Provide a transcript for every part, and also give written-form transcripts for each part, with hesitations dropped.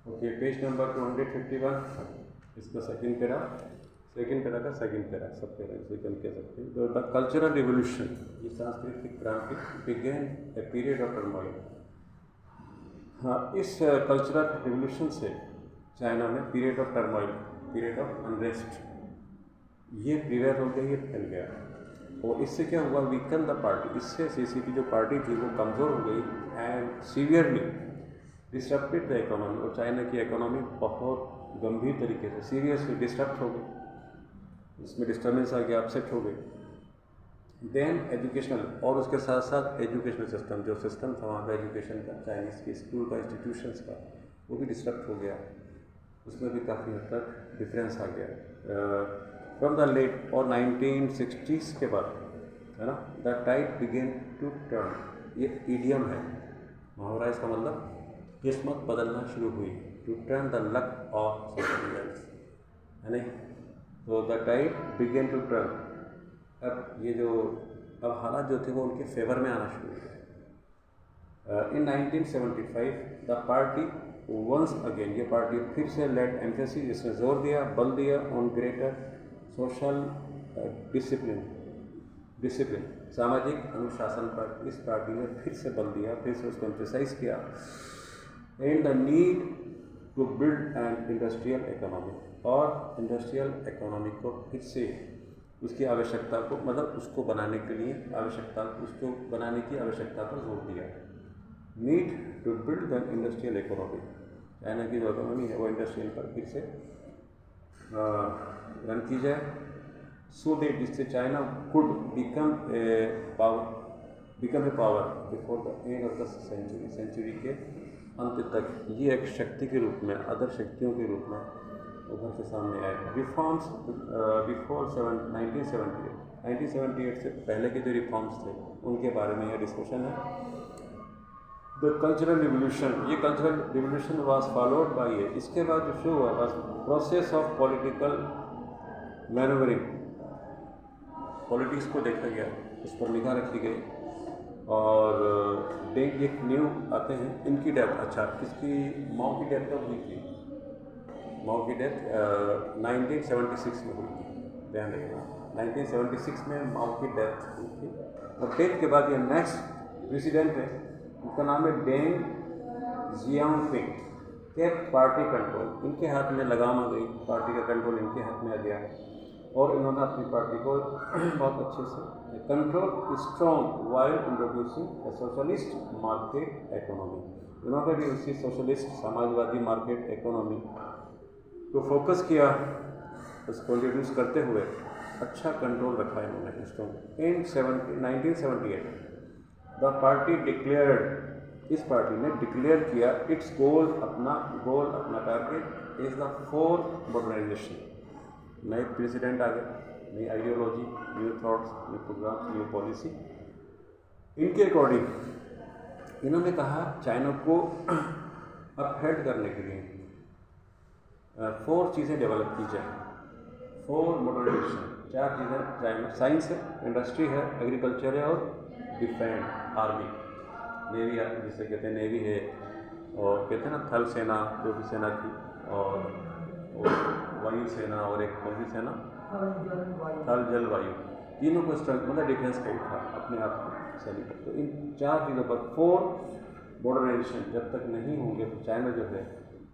Okay, page number 251, इसका second para का second para, सब पैरा सेकंड कह सकते हैं। द कल्चरल रिवोल्यूशन, ये सांस्कृतिक क्रांति, began a period of turmoil. हाँ, इस कल्चरल रिवोल्यूशन से चाइना में period of turmoil, period of unrest, ये प्रिवेल हो गया, ये फैल गया। और इससे क्या हुआ, वीकन द पार्टी, इससे सीसीपी जो पार्टी थी वो कमज़ोर हो गई and severely disturbed the economy, और चाइना की इकोनॉमी बहुत गंभीर तरीके से सीरियसली डिस्टर्ब हो गई, इसमें डिस्टर्बेंस आ गया, अपसेट हो गई। देन एजुकेशनल, और उसके साथ साथ एजुकेशनल सिस्टम, जो सिस्टम था वहाँ का एजुकेशन का, चाइनीज़ की स्कूल का, इंस्टीट्यूशंस का, वो भी डिस्टर्ब हो गया, उसमें भी काफ़ी हद तक डिफरेंस आ गया। फ्रॉम द लेट और 1960s के बाद, है ना, the tide began to turn, ये ईडियम है, मुहावरा, इसका मतलब किस्मत बदलना शुरू हुई, to turn the luck of somebody else, है नहीं। तो the tide began to turn, अब ये जो अब हालात जो थे वो उनके फेवर में आना शुरू हुए। इन 1975 द पार्टी वंस अगेन, ये पार्टी फिर से लेट एम्फेसिस, इसने जोर दिया, बल दिया ऑन ग्रेटर सोशल डिसिप्लिन, सामाजिक अनुशासन पर। इस पार्टी ने फिर से बल दिया, फिर से उसको एम्फेसाइज किया। And the need to build an industrial economy, और इंडस्ट्रियल इकोनॉमी को फिर से उसकी आवश्यकता को, मतलब उसको बनाने के लिए आवश्यकता, उसको बनाने की आवश्यकता पर जोर दिया। Need to build the industrial economy, China की जो इकोनॉमी है वो इंडस्ट्रियल पर फिर से रन की जाए, सो दैट जिससे China could become a power before the end of the century, century के अंत तक ये एक शक्ति के रूप में, अदर शक्तियों के रूप में उभर के सामने आए। रिफॉर्म्स बिफोर 1978 से पहले के जो रिफॉर्म्स थे उनके बारे में यह डिस्कशन है। द कल्चरल रिवोल्यूशन, ये cultural revolution was followed by ये, इसके बाद जो शुरू हुआ was process of political manoeuvring, politics को देखा गया, उस पर निगाह रखी गई। और डेंग एक न्यू आते हैं, इनकी डेथ, अच्छा किसकी, माओ की डेथ कब हुई थी, माओ की डेथ 1976 में हुई थी, ध्यान रखना 1976 में माओ की डेथ हुई थी। और डेथ के बाद ये नेक्स्ट प्रेसिडेंट है, उनका नाम है डेंग जियांगपिंग, के पार्टी कंट्रोल, इनके हाथ में लगाम आ गई, पार्टी का कंट्रोल इनके हाथ में आ गया, और इन्होंने अपनी पार्टी को बहुत अच्छे से control strong while introducing socialist market economy, इन्होंने भी उसी सोशलिस्ट समाजवादी मार्केट इकोनॉमी को फोकस किया, उसको इंट्रोड्यूस करते हुए अच्छा कंट्रोल रखा इन्होंने strong. In 1978 the party declared, इस पार्टी ने डिक्लेयर किया इट्स गोल, अपना टारगेट इज द 4 मॉडर्नाइजेशन, नए प्रेसिडेंट आ गए, नई ideology, new thoughts, new programme, new policy. इनके अकॉर्डिंग इन्होंने कहा चाइना को अपहेड करने के लिए 4 चीज़ें डेवलप की जाए, 4 मॉडर्नाइजेशन, 4 चीज़ें चाइना, साइंस है, इंडस्ट्री है, एग्रीकल्चर है, और डिफेंस, आर्मी, नेवी जिसे कहते हैं नेवी है, और कहते हैं ना थल सेना, जो भी सेना थी, और वायु सेना, और एक कौन सी सेना, थल जल वायु, तीनों को स्ट्रेंथ, मतलब डिफेंस का ही था अपने आप को सैनिक। तो इन 4 चीज़ों पर 4 मॉडर्नाइजेशन जब तक नहीं होंगे तो चाइना जो है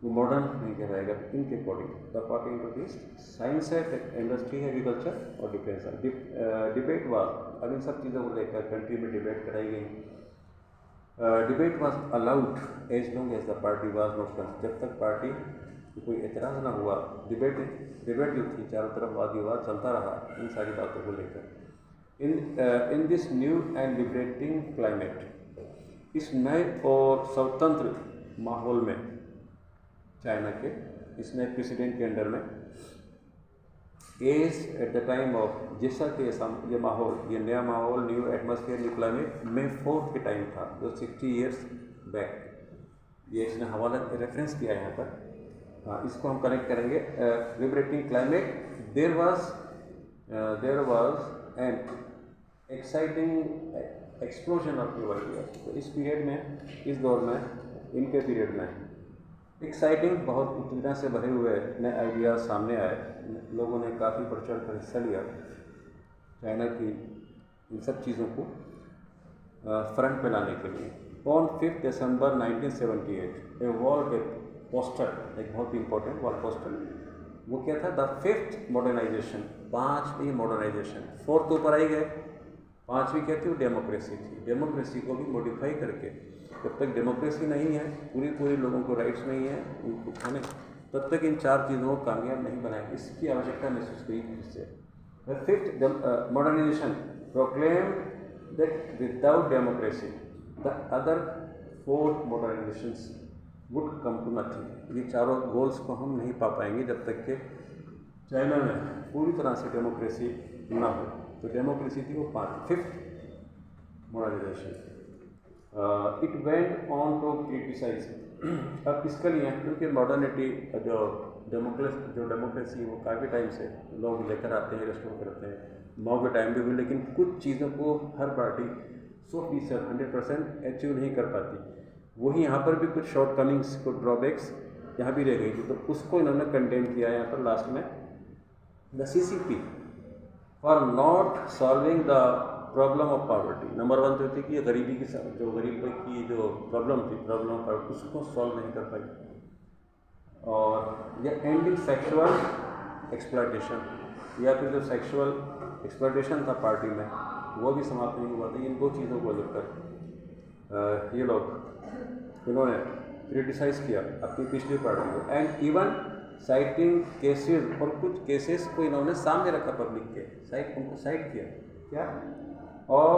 वो मॉडर्न नहीं कहलाएगा। इनके according the party introduced science है, इंडस्ट्री है, एग्रीकल्चर और डिफेंस है। डिबेट वाज, अब इन सब चीज़ों को लेकर कंट्री में डिबेट कराई गई। Debate was allowed as long as the party was not considered, जब तक पार्टी कोई एतराज़ ना हुआ। डिबेट जो थी चारों तरफ वाद विवाद चलता रहा इन सारी बातों को लेकर। In this new and liberating climate, इस नए और स्वतंत्र माहौल में चाइना के इस नए प्रेसिडेंट के अंडर में, as at the time of, जैसा कि ये माहौल, ये नया माहौल, new atmosphere, new climate May 4 के टाइम था, जो 60 ईयर्स बैक, ये इसने हवाला रेफरेंस किया यहाँ पर। हाँ, इसको हम कनेक्ट करेंगे। Liberating climate, there was an exciting explosion of new ideas. तो इस पीरियड में, इस दौर में, इनके पीरियड में एक्साइटिंग, बहुत उत्तेजना से भरे हुए नए आइडियाज सामने आए। लोगों ने काफ़ी बढ़ चढ़ कर हिस्सा लिया चाइना की इन सब चीज़ों को फ्रंट पे लाने के लिए। ऑन 5 दिसंबर 1978 ए वॉल के पोस्टर, एक बहुत ही इंपॉर्टेंट वॉल पोस्टर, वो क्या था, द 5th मॉडर्नाइजेशन, 5वीं मॉडर्नाइजेशन। 4th ऊपर आई गए, 5वीं क्या थी, वो डेमोक्रेसी थी। डेमोक्रेसी को भी मॉडिफाई करके, जब तक डेमोक्रेसी नहीं है, पूरी लोगों को राइट्स नहीं है उनको खाने, तब तक इन 4 चीज़ों को कामयाब नहीं बनाएंगे। इसकी आवश्यकता महसूस हुई इससे। The 5th modernisation proclaimed that without democracy the other 4 modernisations would come to nothing. ये चारों गोल्स को हम नहीं पा पाएंगे जब तक कि चाइना में पूरी तरह से डेमोक्रेसी ना हो। तो डेमोक्रेसी थी वो 5th modernization. It went on to criticise. अब इसके लिए क्योंकि मॉडर्निटी जो डेमोक्रेसी वो काफ़ी टाइम से लोग लेकर आते हैं, रेस्टोर करते हैं, माओ के टाइम भी हुई, लेकिन कुछ चीज़ों को हर पार्टी 100% 100% अचीव नहीं कर पाती। वही यहाँ पर भी कुछ शॉर्ट कमिंग्स, कुछ ड्रॉबैक्स यहाँ भी रह गई थी, तो उसको इन्होंने कंटेन किया यहाँ पर लास्ट में। The CCP for not solving the problem of poverty. Number 1 तो थी कि गरीबी की जो प्रॉब्लम थी, प्रॉब्लम ऑफ पॉवर्टी, उसको सॉल्व नहीं कर पाई। और यह एंडिंग सेक्सुअल एक्सप्लॉयटेशन, या फिर जो सेक्सुअल एक्सप्लॉयटेशन था पार्टी में, वो भी समाप्त नहीं हुआ था। इन 2 चीज़ों को लेकर ये लोग इन्होंने क्रिटिसाइज़ किया अपनी पिछली पार्टी को। एंड इवन साइटिंग केसेस, और कुछ केसेस को इन्होंने सामने रखा पब्लिक के, उनको साइट किया क्या, और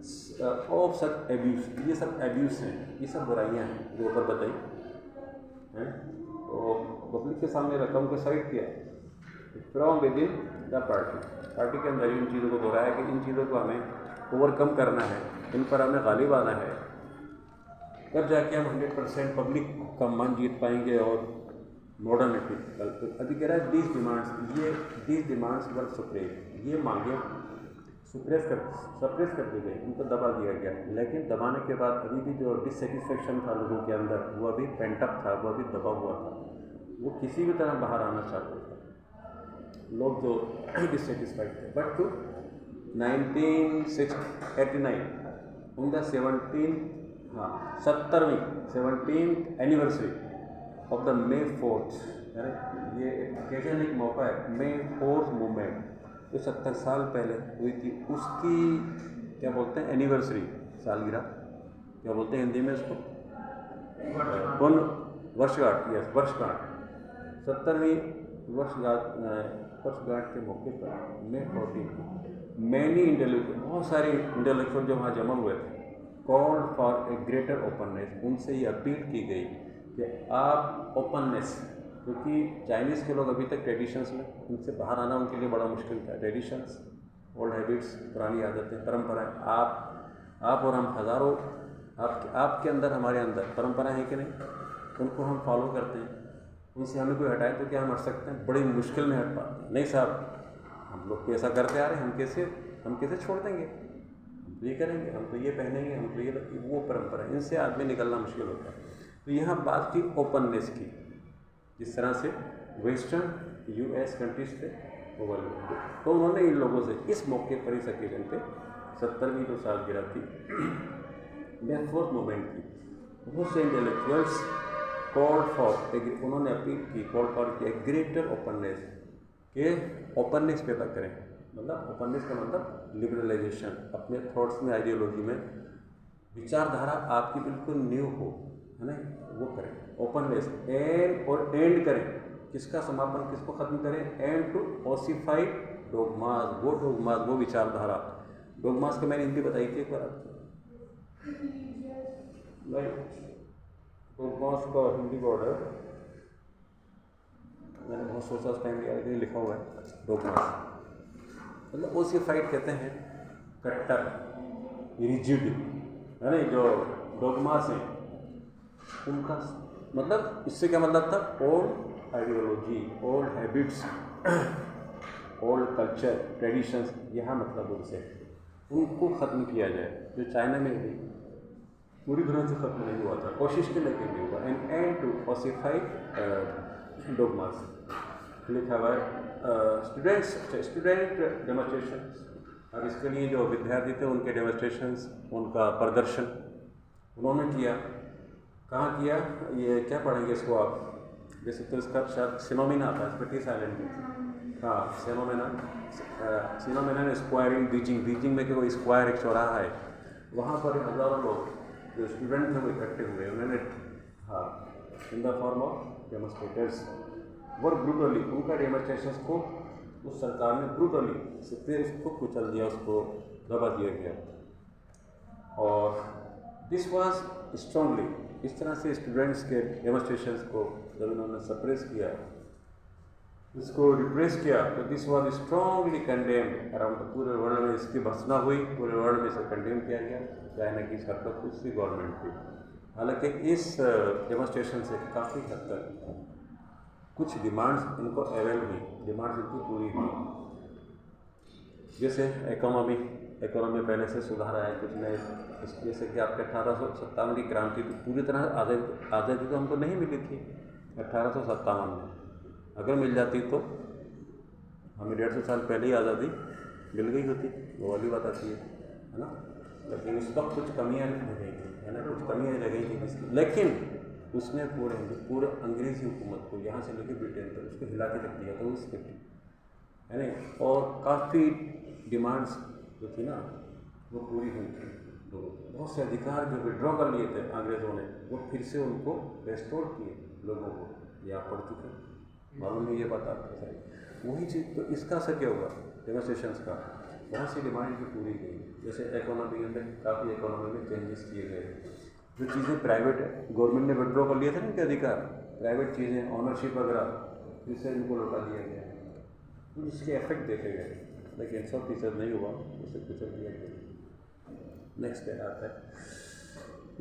सच एब्यूज़, ये सब एब्यूज़ हैं, ये सब बुराइयाँ हैं जो ऊपर बताई हैं, तो पब्लिक के सामने रखा, उनको साइट किया from with in the party के अंदर इन चीज़ों को दोहराया कि इन चीज़ों को हमें ओवरकम करना है, इन पर हमें गालिब आना है, तब जाके हम 100% पब्लिक का मन जीत पाएंगे और मॉडर्निटी। अभी कह रहा है दीज डिमांड्स वर सुप्रेस, ये मांगे सप्रेस कर दी गई, उनको दबा दिया गया। लेकिन दबाने के बाद अभी भी जो डिससेटिस्फेक्शन था लोगों के अंदर, वो अभी पेंटअप था, वो अभी दबा हुआ था, वो किसी भी तरह बाहर आना चाहते थे लोग जो डिससेटिस्फाइड थे। But to 1989 on the 17th anniversary of the May 4th, ये ओकेजन, एक मौका है, May 4th मूवमेंट जो 70 साल पहले हुई थी, उसकी क्या बोलते हैं, एनिवर्सरी, सालगिरह, क्या बोलते हैं हिंदी में इसको, वर्षगांठ, यस वर्षगांठ, 70वीं वर्षगांठ के मौके पर May 14 मैनी इंटेलेक्चुअल, बहुत सारे इंटेलेक्चुअल जो वहाँ जमा हुए थे, called for a greater openness, उनसे ये अपील की गई कि आप ओपननेस, क्योंकि चाइनीज़ के लोग अभी तक ट्रेडिशंस में, उनसे बाहर आना उनके लिए बड़ा मुश्किल था। ट्रेडिशंस, ओल्ड हैबिट्स, पुरानी आदतें, परंपराएं, आप और हम हज़ारों, आपके अंदर, हमारे अंदर परंपराएं हैं कि नहीं, उनको हम फॉलो करते हैं, उनसे हमें कोई हटाए तो क्या हम हट सकते हैं? बड़ी मुश्किल में हट पाते हैं। नहीं साहब, हम लोग तो ऐसा करते आ रहे हैं, हम कैसे छोड़ देंगे, हम तो ये करेंगे, हम तो ये पहनेंगे, हम तो ये, वो परंपरा, इनसे आदमी निकलना मुश्किल होता है। तो यहाँ बात की ओपननेस की, जिस तरह से वेस्टर्न US कंट्रीज थे ओवरलोड, तो उन्होंने इन लोगों से इस मौके पर, इस ओकेजन पे 70वीं जो सालगिरह थी May 4th मूवमेंट की, बहुत से इंटेलेक्चुअल्स कॉल्ड फॉर, उन्होंने अपील की, call for a greater openness, के ओपननेस पैदा करें, मतलब ओपननेस का मतलब लिबरलाइजेशन, अपने थॉट्स में, आइडियोलॉजी में, विचारधारा आपकी बिल्कुल न्यू हो, है ना, वो करें ओपननेस। एंड और एंड करें, किसका समापन, किसको ख़त्म करें, एंड टू ओसिफाइड डोगमास, वो विचारधारा, डोगमास को मैंने हिंदी बताई थी एक बार आपको, डोगमास का हिंदी वर्ड है, मैंने बहुत सोचा उस टाइम, यार लिखा हुआ है डोगमास, मतलब ओसिफाइड कहते हैं कट्टर, रिजिड, है ना, जो डोगमास हैं उनका मतलब, इससे क्या मतलब था, old ideology, old habits, old culture, traditions, यहाँ मतलब उनसे उनको ख़त्म किया जाए, जो चाइना में भी पूरी तरह से ख़त्म नहीं हुआ था, कोशिश के लेकिन नहीं हुआ। एन एंड टू फॉसिफाइड डोगमास लिखा हुआ है। स्टूडेंट डेमोस्ट्रेशन, अब इसके लिए जो विद्यार्थी थे उनके डेमोस्ट्रेशंस, उनका प्रदर्शन उन्होंने किया। कहाँ किया, ये क्या पढ़ेंगे इसको आप, जैसे तो इसका शायद सिनोमिना आता है, ब्रिटिश आइलैंड में। हाँ, सिनोमिना स्क्वायर इन बीजिंग में कोई स्क्वायर एक चौराहा है, वहाँ पर हज़ारों लोग जो स्टूडेंट थे वो इकट्ठे हुए। उन्होंने हाँ इन द फॉर्म ऑफ डेमोस्ट्रेटर्स वो ब्रूटली उनका डेमोस्ट्रेशंस को उस सरकार ने ब्रूटली फिर उसको कुचल दिया, उसको दबा दिया गया। और दिस वाज स्ट्रांगली, इस तरह से स्टूडेंट्स के डेमोस्ट्रेशंस को जब उन्होंने सप्रेस किया, इसको रिप्रेस किया, तो this was strongly condemned around पूरे वर्ल्ड में। इसकी भर्त्सना हुई, पूरे वर्ल्ड में इसे कंडेम किया गया। चाइना की हरकत उसकी गवर्नमेंट थी। हालांकि इस डेमोस्ट्रेशन से काफ़ी हद तक कुछ डिमांड्स इनको अवेल हुई, डिमांड्स इनकी पूरी हुई। जैसे इकोनॉमी पहले से सुधार आया, कुछ नए, जैसे कि आपके 1857 की क्रांति पूरी तरह आज़ादी तो हमको नहीं मिली थी 1857 में। अगर मिल जाती तो हमें 150 साल पहले ही आज़ादी मिल गई होती, वो वाली बात आती है ना। लेकिन उस वक्त कुछ कमियाँ रह गई थी, है ना, कुछ कमियाँ रह गई थी इसकी। लेकिन उसने पूरे अंग्रेज़ी हुकूमत को यहाँ से लेकर ब्रिटेन तक उसको हिला के रख दिया था उस पर, है ना। और काफ़ी डिमांड्स जो थी ना वो पूरी हुई थी। तो बहुत से अधिकार जो विड्रॉ कर लिए थे अंग्रेज़ों ने, वो फिर से उनको रेस्टोर किए लोगों को। ये आप पढ़ चुके हैं, मालूम नहीं ये बात आपको सही। वही चीज़ तो इसका असर क्या हुआ डेमोस्ट्रेशंस का, बहुत सी डिमांड भी पूरी गई। जैसे इकोनॉमी में काफ़ी इकोनॉमी में चेंजेस किए गए। जो चीज़ें प्राइवेट गवर्नमेंट ने विड्रॉ कर लिए थे ना इनके अधिकार, प्राइवेट चीज़ें ऑनरशिप वगैरह, जिससे इनको लौटा दिया गया, तो इसके इफेक्ट देखे गए। लेकिन 100% नहीं हुआ, उसे कुचल दिया गया। नेक्स्ट पे आता है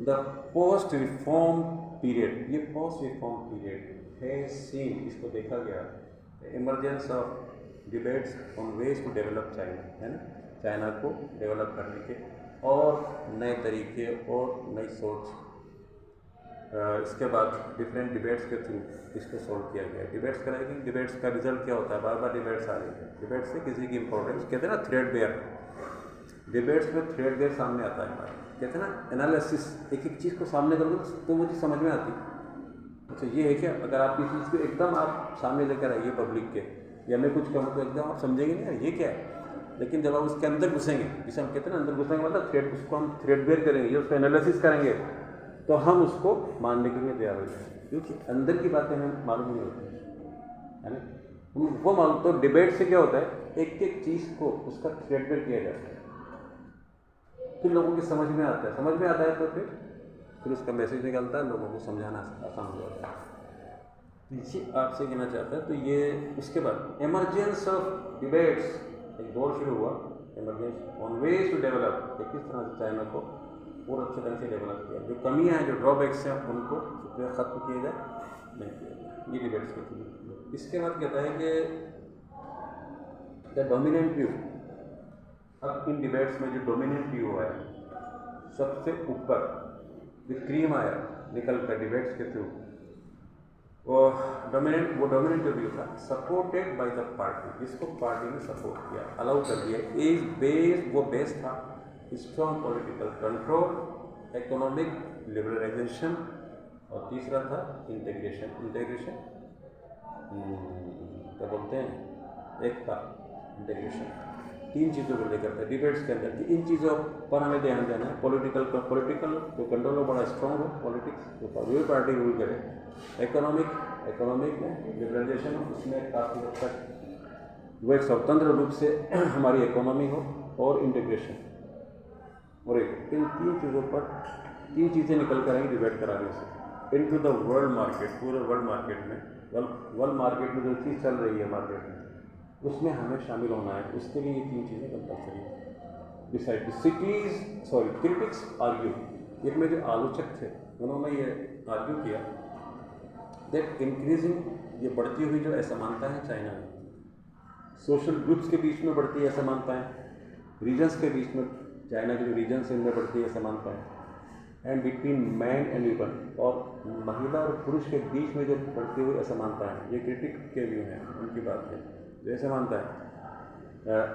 द पोस्ट रिफॉर्म पीरियड। ये पोस्ट रिफॉर्म पीरियड है सीन, इसको देखा गया emergence of debates on ways to develop China, है ना, चाइना को डेवलप करने के और नए तरीके और नई सोच। इसके बाद डिफरेंट डिबेट्स के थ्रू इसको सॉल्व किया गया। डिबेट्स कराएंगे, डिबेट्स का रिजल्ट क्या होता है, बार बार डिबेट्स आ रही है। डिबेट्स से किसी की इंपॉर्टेंस, कहते हैं ना थ्रेड बेयर, डिबेट्स में थ्रेड बेयर सामने आता है हमारे, कहते हैं ना एनालिसिस, एक एक चीज़ को सामने करोगे तो वो चीज़ समझ में आती है। अच्छा ये है क्या, अगर आप किसी चीज़ को एकदम आप सामने लेकर आइए पब्लिक के, या मैं कुछ कहूँ तो एकदम आप समझेंगे नहीं यार ये क्या है। लेकिन जब आप उसके अंदर घुसेंगे, जिसे हम कहते हैं ना अंदर घुसेंगे मतलब थ्रेड, उसको हम थ्रेड बेयर करेंगे, उसको एनालिसिस करेंगे, तो हम उसको मानने के लिए तैयार हो जाएंगे, क्योंकि अंदर की बातें हमें मालूम नहीं होती, है ना। वो मालूम, तो डिबेट से क्या होता है, एक एक चीज़ को उसका थ्रेड बेयर किया जाता है, फिर लोगों की समझ में आता है, समझ में आता है तो फिर उसका मैसेज निकलता है, लोगों को समझाना आसान हो जाता है। ये आपसे कहना चाहता है। तो ये उसके बाद एमरजेंस ऑफ डिबेट्स, एक दौर शुरू हुआ emergence on ways to develop, किस तरह से चाइना को और अच्छे ढंग से डेवलप किया, जो कमियां हैं, जो ड्रॉबैक्स हैं, उनको ख़त्म किए जाए, नहीं किया जाए, ये डिबेट्स के थ्रू। इसके बाद कहता है कि द डोमिनेंट व्यू, अब इन डिबेट्स में जो डोमिनेंट व्यू आया, सबसे ऊपर जो क्रीम आया निकल कर डिबेट्स के थ्रू, वो डोमिनेंट जो व्यू था, सपोर्टेड बाय द पार्टी, जिसको पार्टी ने सपोर्ट किया, अलाउ कर दिया, इज बेस, वो बेस था strong political control, economic liberalisation, और तीसरा था इंटीग्रेशन क्या बोलते हैं, एकता, इंटीग्रेशन। तीन चीज़ों को लेकर था डिबेट्स के अंदर कि इन चीज़ों पर हमें ध्यान देना है। पॉलिटिकल जो कंट्रोल हो बड़ा स्ट्रॉन्ग हो, पॉलिटिक्स जो वही पार्टी रूल करे, इकोनॉमिक में लिबरलाइजेशन हो, उसमें काफ़ी हद तक वो एक स्वतंत्र रूप से हमारी इकोनॉमी हो, और इंटीग्रेशन, और एक इन तीन चीज़ों पर तीन चीज़ें निकल कर आएंगी डिबेट कराने से इनटू द वर्ल्ड मार्केट। पूरे वर्ल्ड मार्केट में, वर्ल्ड मार्केट में जो चीज़ चल रही है मार्केट में, उसमें हमें शामिल होना है। उसके लिए ये तीन चीज़ें कंपल्सरी है। डिसाइड क्रिटिक्स आर्ग्यू, इसमें जो आलोचक थे उन्होंने ये आर्ग्यू किया दैट इंक्रीजिंग, ये बढ़ती हुई जो असमानता है चाइना में, सोशल ग्रुप्स के बीच में बढ़ती है असमानताएँ, रीजन्स के बीच में, चाइना के जो रीजन्स हैं उनमें बढ़ती है असमानताएँ, and between man and women, और महिला और पुरुष के बीच में जो बढ़ती हुई असमानता है, ये क्रिटिक के व्यू हैं, उनकी बात है। जो असमानता है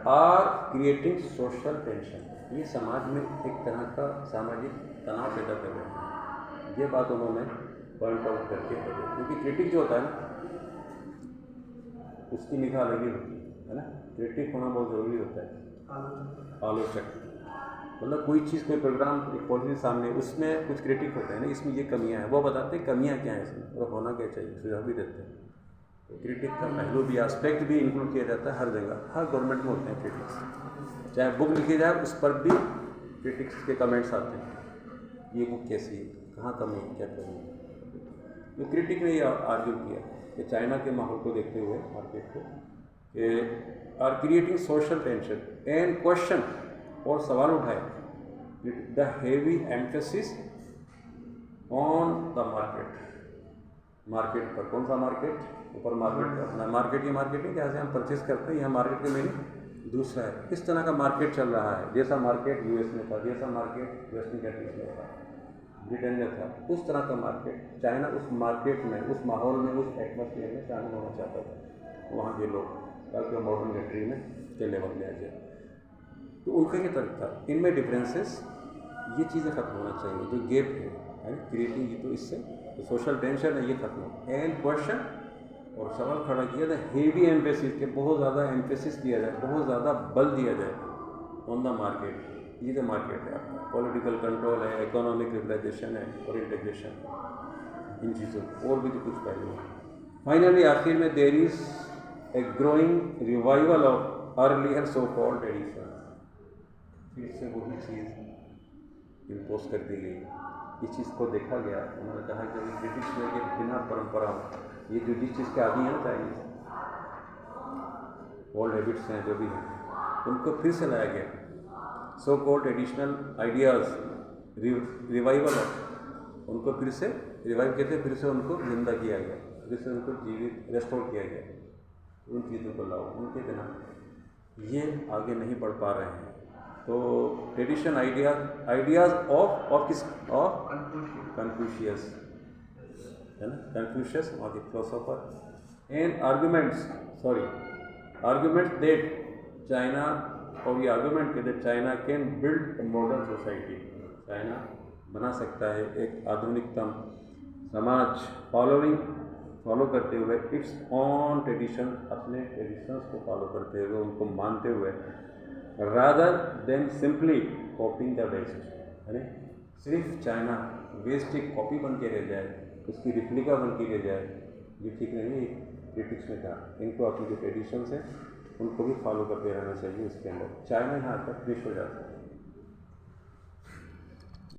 आर क्रिएटिंग सोशल टेंशन, ये समाज में एक तरह का सामाजिक तनाव पैदा कर रहे हैं। ये बात उन्होंने पॉइंट आउट करके बताई, क्योंकि क्रिटिक जो होता है ना, उसकी निगाह अलग ही होती है ना। क्रिटिक होना बहुत ज़रूरी होता है। आलोचक मतलब कोई चीज़, कोई प्रोग्राम, एक पॉलिसी सामने, उसमें कुछ क्रिटिक होते हैं ना, इसमें ये कमियां हैं, वो बताते हैं कमियां क्या हैं इसमें और होना क्या चाहिए, सुझाव भी देते हैं। तो क्रिटिक का पहलू भी, एस्पेक्ट भी इंक्लूड किया जाता है हर जगह, हर गवर्नमेंट में होते हैं क्रिटिक्स। चाहे बुक लिखी जाए उस पर भी क्रिटिक्स के कमेंट्स आते हैं, ये बुक कैसी है, कहाँ कमी है, क्या कमी है। तो क्रिटिक ने ये आर्ग्यू किया कि चाइना के माहौल को देखते हुए, मार्केट को, are creating social tension and question, और सवाल उठाए the heavy emphasis on the market. Market पर, कौन सा मार्केट, ऊपर मार्केट का मार्केट, ये मार्केट है जहाँ से हम परचेज करते हैं, यहाँ मार्केट का मीनिंग दूसरा है। इस तरह का मार्केट चल रहा है, जैसा मार्केट यूएस में था, जैसा मार्केट वेस्टर्न कंट्रीज में था, ब्रिटेन में था, उस तरह का मार्केट चाइना उस मार्केट में, उस माहौल में, उस एटमॉस्फेयर में शामिल होना चाहता था वहाँ के लोग, ताकि मॉडर्न कंट्री में के लेवल में आ जाए। तो उनका ये तर्क था, इनमें डिफरेंसेस, ये चीज़ें खत्म होना चाहिए, जो गैप है क्रिएटिंग, ये तो इससे तो सोशल टेंशन है, ये खत्म हो। एंड क्वेश्चन, और सवाल खड़ा किया था हेवी एम्फेसिस, के बहुत ज़्यादा एम्फेसिस दिया जाए, बहुत ज़्यादा बल दिया जाए ऑन द मार्केट। ये जो मार्केट है आपका, पॉलिटिकल कंट्रोल है, इकोनॉमिक लिबरलाइजेशन है और इंटीग्रेशन, इन चीज़ों और भी तो कुछ पहलू है। फाइनली आखिर में there is a growing revival of earlier so called tradition, फिर से वही चीज़ इम्पोज कर दी गई। इस चीज़ को देखा गया, उन्होंने कहा कि अभी ब्रिटिश में के बिना परंपराओं, ये जो जिस चीज़ के आदि हैं ना चाइनीज, ओल्ड हैबिट्स हैं जो भी हैं, उनको फिर से लाया गया। So called traditional ideas revival of, उनको फिर से रिवाइव कहते हैं, फिर से उनको जिंदा किया गया, फिर से उनको जीवित रेस्टोर किया गया। उन चीज़ों को लाओ, उनके बिना ये आगे नहीं बढ़ पा रहे हैं। तो ट्रेडिशन आइडियाज़ ऑफ किस, ऑफ कन्फ्यूशियस है ना, कन्फ्यूशियस वहाँ के philosopher. And arguments that China, और ये आर्ग्यूमेंट के that China can build a modern society, China बना सकता है एक आधुनिकतम समाज, फॉलो करते हुए इट्स ऑन ट्रेडिशन, अपने ट्रेडिशंस को फॉलो करते हुए, उनको मानते हुए, rather than simply copying the west, यानी सिर्फ चाइना वेस्ट एक कॉपी बन के रह जाए, उसकी रिप्लिका बन के रह जाए, ये ठीक नहीं है। क्रिटिक्स ने कहा इनको अपनी जो ट्रेडिशंस हैं उनको भी फॉलो करते रहना चाहिए, उसके अंदर चाइना यहाँ तक फिनिश हो जाता है।